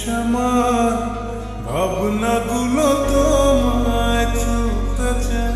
আমার ভাবনাগুলো তোমায় ছুঁতে চায়।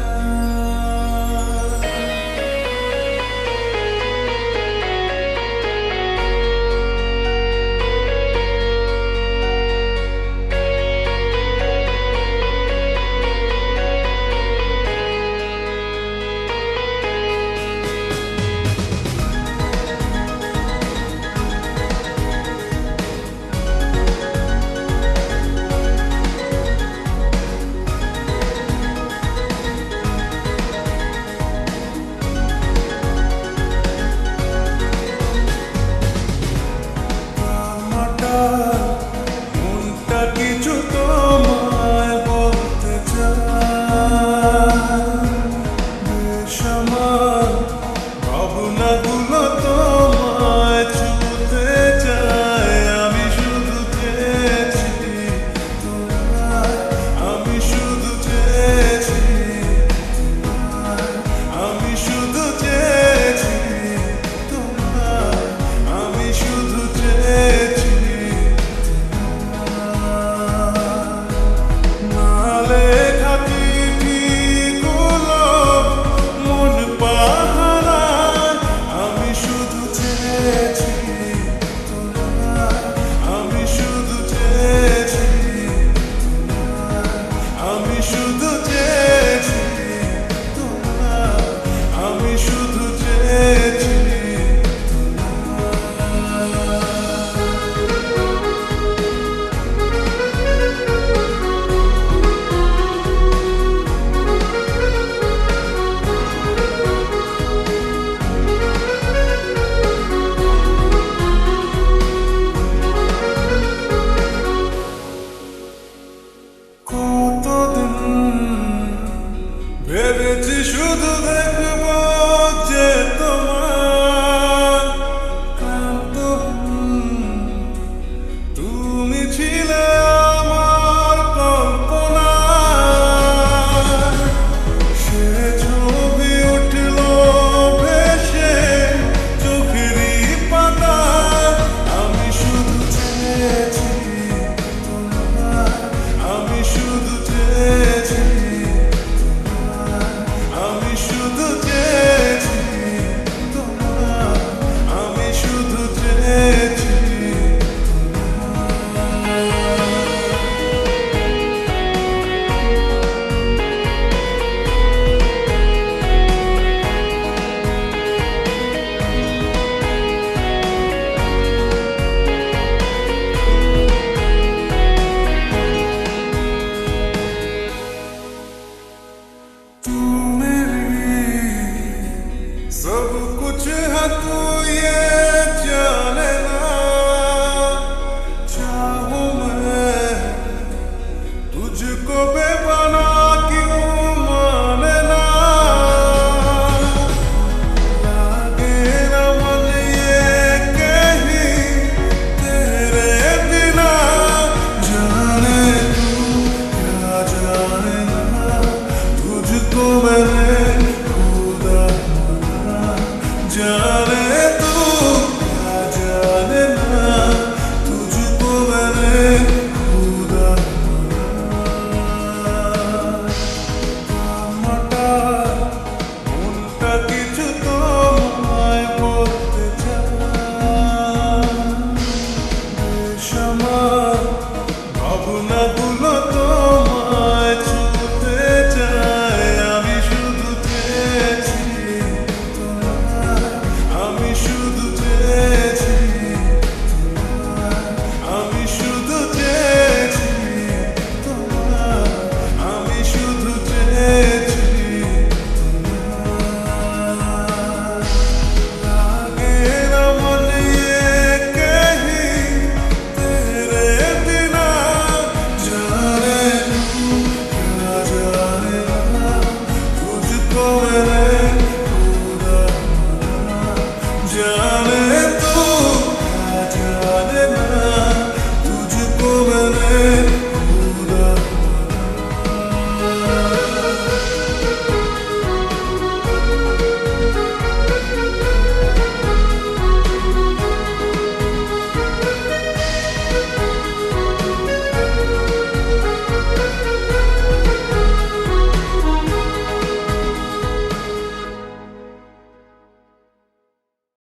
ভেবেছি শুধু দেখব যে তোমার ক্লান্ত তুমি ছিলে আমার কল্পনা। সে ছবি উঠল ভেসে চোখেরই পাতায়। আমি শুধু চেয়েছি তোমার, আমি শুধু চেয়েছি, আমি শুধু চেয়েছি তোমার, আমি শুধু চেয়েছি। सब कुछ है तू ये जाने ना, चाहूं मैं तुझको बेपना क्यों माने ना। लागे ना मन ये कहीं तेरे बिना, जाने तू क्या जाने ना तुझको मैंने जाने तू क्या जाने ना तुझको मैंने खुदा मटा उनका किछु তোমায় বলতে চাই। বেশ আমার ভাবনা